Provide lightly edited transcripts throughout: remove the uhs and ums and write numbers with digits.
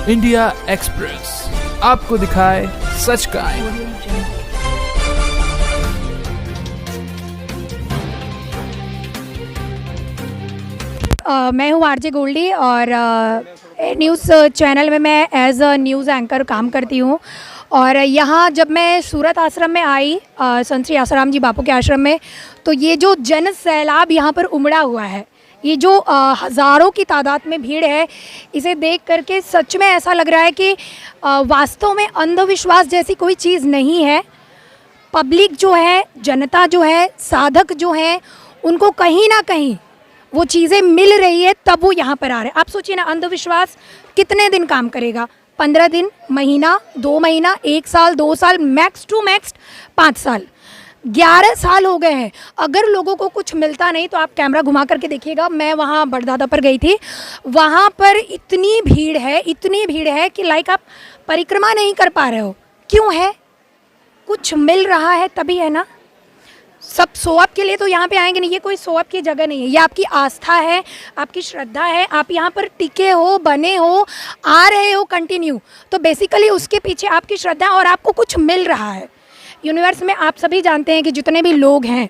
India express आपको दिखाए सच का आईना। मैं हूँ आरजे गोल्डी और न्यूज़ चैनल में मैं एज अ न्यूज़ एंकर काम करती हूँ। और यहाँ जब मैं सूरत आश्रम में आई संत श्री आसाराम जी बापू के आश्रम में, तो ये जो जन सैलाब यहाँ पर उमड़ा हुआ है, ये जो हज़ारों की तादाद में भीड़ है, इसे देख करके सच में ऐसा लग रहा है कि वास्तव में अंधविश्वास जैसी कोई चीज़ नहीं है। पब्लिक जो है, जनता जो है, साधक जो हैं, उनको कहीं ना कहीं वो चीज़ें मिल रही है, तब वो यहाँ पर आ रहे हैं। आप सोचिए ना, अंधविश्वास कितने दिन काम करेगा? 15 दिन, महीना, 2 महीना, 1 साल, 2 साल, मैक्स टू मैक्स 5 साल। 11 साल हो गए हैं। अगर लोगों को कुछ मिलता नहीं तो आप कैमरा घुमा करके देखिएगा। मैं वहाँ बड़दादा पर गई थी, वहाँ पर इतनी भीड़ है कि लाइक आप परिक्रमा नहीं कर पा रहे हो। क्यों है? कुछ मिल रहा है तभी है ना। सब शोअप के लिए तो यहाँ पे आएंगे नहीं, ये कोई शोअप की जगह नहीं है। ये आपकी आस्था है, आपकी श्रद्धा है, आप यहाँ पर टिके हो, बने हो, आ रहे हो कंटिन्यू, तो बेसिकली उसके पीछे आपकी श्रद्धा और आपको कुछ मिल रहा है। यूनिवर्स में आप सभी जानते हैं कि जितने भी लोग हैं,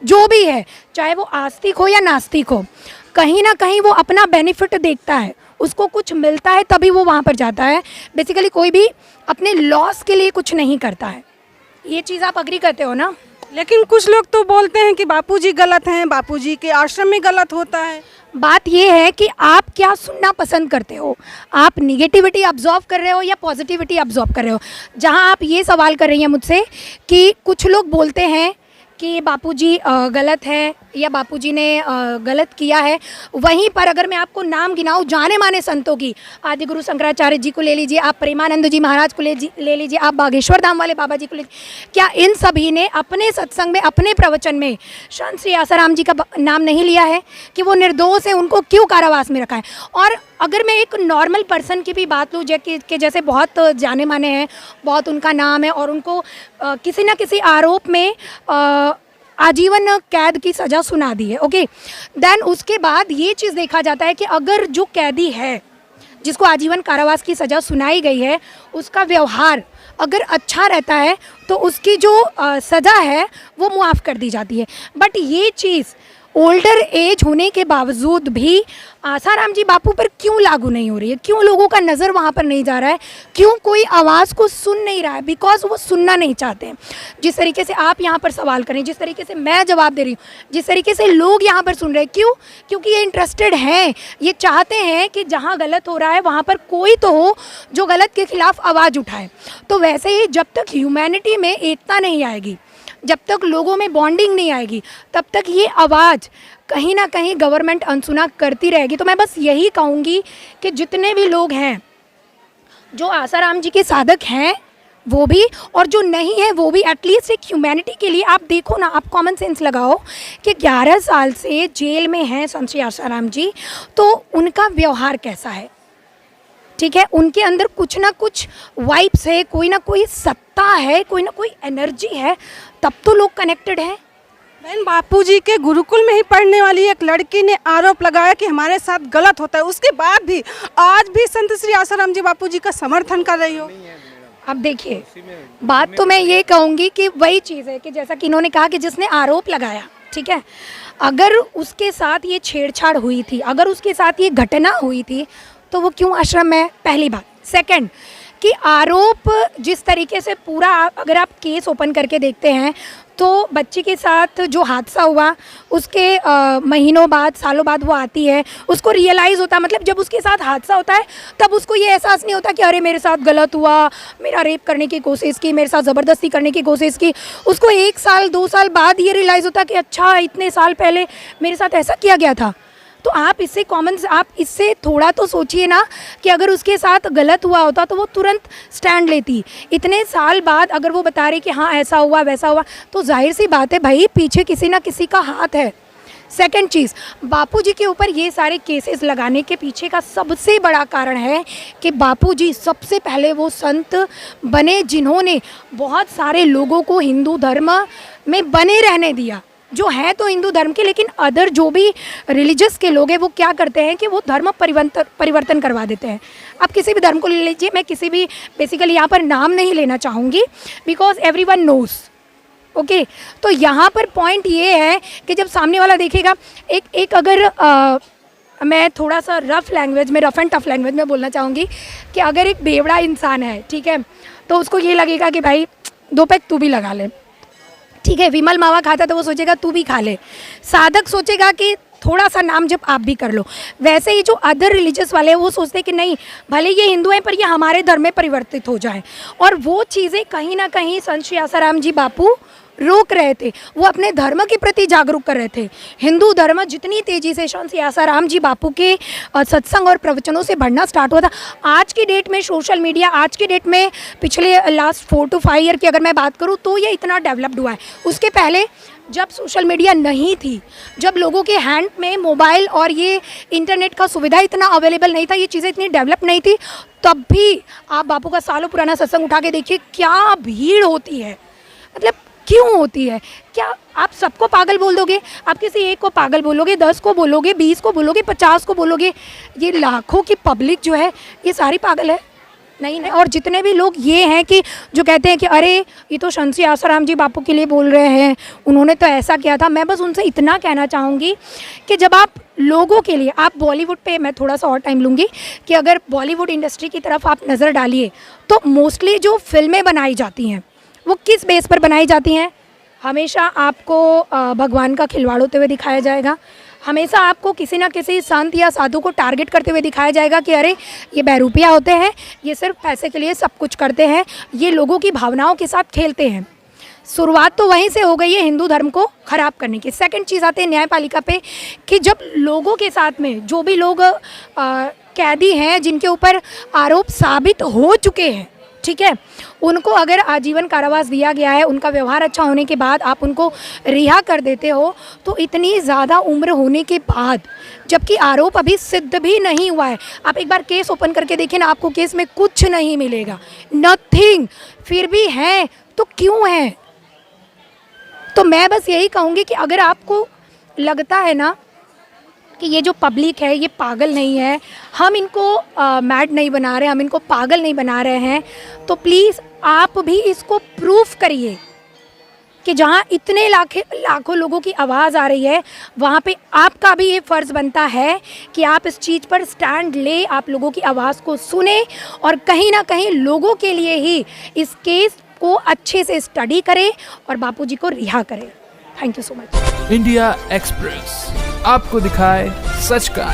जो भी है, चाहे वो आस्तिक हो या नास्तिक हो, कहीं ना कहीं वो अपना बेनिफिट देखता है, उसको कुछ मिलता है तभी वो वहाँ पर जाता है। बेसिकली कोई भी अपने लॉस के लिए कुछ नहीं करता है। ये चीज़ आप अग्री करते हो ना? लेकिन कुछ लोग तो बोलते हैं कि बापूजी गलत हैं, बापूजी के आश्रम में गलत होता है। बात ये है कि आप क्या सुनना पसंद करते हो। आप निगेटिविटी ऑब्जर्व कर रहे हो या पॉजिटिविटी ऑब्जर्व कर रहे हो? जहां आप ये सवाल कर रही हैं मुझसे कि कुछ लोग बोलते हैं कि बापूजी गलत है या बापूजी ने गलत किया है, वहीं पर अगर मैं आपको नाम गिनाऊं जाने माने संतों की, आदि गुरु शंकराचार्य जी को ले लीजिए, आप प्रेमानंद जी महाराज को ले लीजिए, आप बागेश्वर धाम वाले बाबा जी को ले लीजिए, क्या इन सभी ने अपने सत्संग में, अपने प्रवचन में संत श्री आसाराम जी का नाम नहीं लिया है कि वो निर्दोष है, उनको क्यों कारावास में रखा है? और अगर मैं एक नॉर्मल पर्सन की भी बात लूँ कि जैसे बहुत जाने माने हैं, बहुत उनका नाम है और उनको किसी न किसी आरोप में आजीवन कैद की सज़ा सुना दी है, ओके, देन उसके बाद ये चीज़ देखा जाता है कि अगर जो कैदी है जिसको आजीवन कारावास की सज़ा सुनाई गई है, उसका व्यवहार अगर अच्छा रहता है तो उसकी जो सज़ा है वो मुआफ़ कर दी जाती है। बट ये चीज़ ओल्डर एज होने के बावजूद भी आसाराम जी बापू पर क्यों लागू नहीं हो रही है? क्यों लोगों का नज़र वहाँ पर नहीं जा रहा है? क्यों कोई आवाज़ को सुन नहीं रहा है? बिकॉज वो सुनना नहीं चाहते हैं। जिस तरीके से आप यहाँ पर सवाल करें, जिस तरीके से मैं जवाब दे रही हूँ, जिस तरीके से लोग यहाँ पर सुन रहे हैं, क्यों? क्योंकि ये इंटरेस्टेड हैं, ये चाहते हैं कि जहाँ गलत हो रहा है वहाँ पर कोई तो हो जो गलत के खिलाफ आवाज़ उठाए। तो वैसे ही जब तक ह्यूमैनिटी में एकता नहीं आएगी, जब तक लोगों में बॉन्डिंग नहीं आएगी, तब तक ये आवाज़ कहीं ना कहीं गवर्नमेंट अनसुना करती रहेगी। तो मैं बस यही कहूँगी कि जितने भी लोग हैं, जो आसाराम जी के साधक हैं वो भी, और जो नहीं है वो भी, एटलीस्ट एक ह्यूमैनिटी के लिए आप देखो ना, आप कॉमन सेंस लगाओ कि 11 साल से जेल में हैं संत श्री आसाराम जी, तो उनका व्यवहार कैसा है? ठीक है, उनके अंदर कुछ ना कुछ वाइब्स है, कोई ना कोई सत्ता है, कोई ना कोई एनर्जी है, तब तो लोग कनेक्टेड हैं। बहन, बापूजी के गुरुकुल में ही पढ़ने वाली एक लड़की ने आरोप लगाया कि हमारे साथ गलत होता है, उसके बाद भी आज भी संत श्री आसाराम जी बापूजी का समर्थन कर रही हो। अब देखिए, बात तो मैं ये कहूँगी कि वही चीज़ है कि जैसा कि इन्होंने कहा कि जिसने आरोप लगाया, ठीक है, अगर उसके साथ ये छेड़छाड़ हुई थी, अगर उसके साथ ये घटना हुई थी, तो वो क्यों आश्रम में? पहली बात। सेकंड, कि आरोप जिस तरीके से पूरा, अगर आप केस ओपन करके देखते हैं तो बच्ची के साथ जो हादसा हुआ उसके महीनों बाद, सालों बाद वो आती है, उसको रियलाइज़ होता है, मतलब जब उसके साथ हादसा होता है तब उसको ये एहसास नहीं होता कि अरे मेरे साथ गलत हुआ, मेरा रेप करने की कोशिश की, मेरे साथ ज़बरदस्ती करने की कोशिश की। उसको 1 साल 2 साल बाद ये रियलाइज़ होता कि अच्छा, इतने साल पहले मेरे साथ ऐसा किया गया था। तो आप इससे थोड़ा तो सोचिए ना कि अगर उसके साथ गलत हुआ होता तो वो तुरंत स्टैंड लेती। इतने साल बाद अगर वो बता रही कि हाँ ऐसा हुआ वैसा हुआ, तो जाहिर सी बात है भाई, पीछे किसी ना किसी का हाथ है। सेकंड चीज़, बापूजी के ऊपर ये सारे केसेस लगाने के पीछे का सबसे बड़ा कारण है कि बापूजी सबसे पहले वो संत बने जिन्होंने बहुत सारे लोगों को हिंदू धर्म में बने रहने दिया। जो हैं तो हिंदू धर्म के, लेकिन अदर जो भी रिलीजियस के लोग हैं वो क्या करते हैं कि वो धर्म परिवर्तन करवा देते हैं। आप किसी भी धर्म को ले लीजिए, मैं किसी भी बेसिकली यहाँ पर नाम नहीं लेना चाहूँगी बिकॉज एवरीवन नोज़, ओके। तो यहाँ पर पॉइंट ये है कि जब सामने वाला देखेगा, एक अगर मैं थोड़ा सा रफ एंड टफ लैंग्वेज में बोलना चाहूँगी कि अगर एक बेवड़ा इंसान है, ठीक है, तो उसको ये लगेगा कि भाई 2 पैक तू भी लगा ले, ठीक है। विमल मावा खाता तो वो सोचेगा तू भी खा ले। साधक सोचेगा कि थोड़ा सा नाम जब आप भी कर लो। वैसे ही जो अदर रिलीजियस वाले हैं वो सोचते हैं कि नहीं, भले ये हिंदू हैं पर ये हमारे धर्म में परिवर्तित हो जाए। और वो चीज़ें कहीं ना कहीं संत श्री आसाराम जी बापू रोक रहे थे, वो अपने धर्म के प्रति जागरूक कर रहे थे। हिंदू धर्म जितनी तेज़ी से संत श्री आसाराम जी बापू के सत्संग और प्रवचनों से बढ़ना स्टार्ट हुआ था, आज की डेट में सोशल मीडिया, आज की डेट में पिछले लास्ट 4 to 5 ईयर की अगर मैं बात करूं तो ये इतना डेवलप्ड हुआ है। उसके पहले जब सोशल मीडिया नहीं थी, जब लोगों के हैंड में मोबाइल और ये इंटरनेट का सुविधा इतना अवेलेबल नहीं था, ये चीज़ें इतनी डेवलप नहीं थी, तब भी आप बापू का सालों पुराना सत्संग उठा के देखिए, क्या भीड़ होती है। मतलब क्यों होती है? क्या आप सबको पागल बोल दोगे? आप किसी एक को पागल बोलोगे, 10 को बोलोगे, 20 को बोलोगे, 50 को बोलोगे, ये लाखों की पब्लिक जो है ये सारी पागल है? नहीं। और जितने भी लोग ये हैं कि जो कहते हैं कि अरे ये तो संत श्री आसाराम जी बापू के लिए बोल रहे हैं, उन्होंने तो ऐसा किया था, मैं बस उनसे इतना कहना चाहूँगी कि जब आप लोगों के लिए, आप बॉलीवुड पे मैं थोड़ा सा और टाइम लूँगी कि अगर बॉलीवुड इंडस्ट्री की तरफ आप नज़र डालिए तो मोस्टली जो फिल्में बनाई जाती हैं वो किस बेस पर बनाई जाती हैं? हमेशा आपको भगवान का खिलवाड़ होते हुए दिखाया जाएगा, हमेशा आपको किसी ना किसी संत या साधु को टारगेट करते हुए दिखाया जाएगा कि अरे ये बहरूपिया होते हैं, ये सिर्फ पैसे के लिए सब कुछ करते हैं, ये लोगों की भावनाओं के साथ खेलते हैं। शुरुआत तो वहीं से हो गई है हिंदू धर्म को ख़राब करने की। सेकंड चीज़ आते हैं न्यायपालिका पे कि जब लोगों के साथ में जो भी लोग कैदी हैं जिनके ऊपर आरोप साबित हो चुके हैं, ठीक है, उनको अगर आजीवन कारावास दिया गया है, उनका व्यवहार अच्छा होने के बाद आप उनको रिहा कर देते हो, तो इतनी ज़्यादा उम्र होने के बाद, जबकि आरोप अभी सिद्ध भी नहीं हुआ है, आप एक बार केस ओपन करके देखिए ना, आपको केस में कुछ नहीं मिलेगा, नथिंग, फिर भी हैं तो क्यों हैं? तो मैं बस यही कहूँगी कि अगर आपको लगता है ना कि ये जो पब्लिक है ये पागल नहीं है, हम इनको मैड नहीं बना रहे, हम इनको पागल नहीं बना रहे हैं, तो प्लीज़ आप भी इसको प्रूफ करिए कि जहाँ इतने लाखों लोगों की आवाज़ आ रही है, वहाँ पे आपका भी ये फ़र्ज़ बनता है कि आप इस चीज़ पर स्टैंड ले, आप लोगों की आवाज़ को सुने और कहीं ना कहीं लोगों के लिए ही इस केस को अच्छे से स्टडी करें और बापूजी को रिहा करें। Thank you so much. India express आपको दिखाए सच का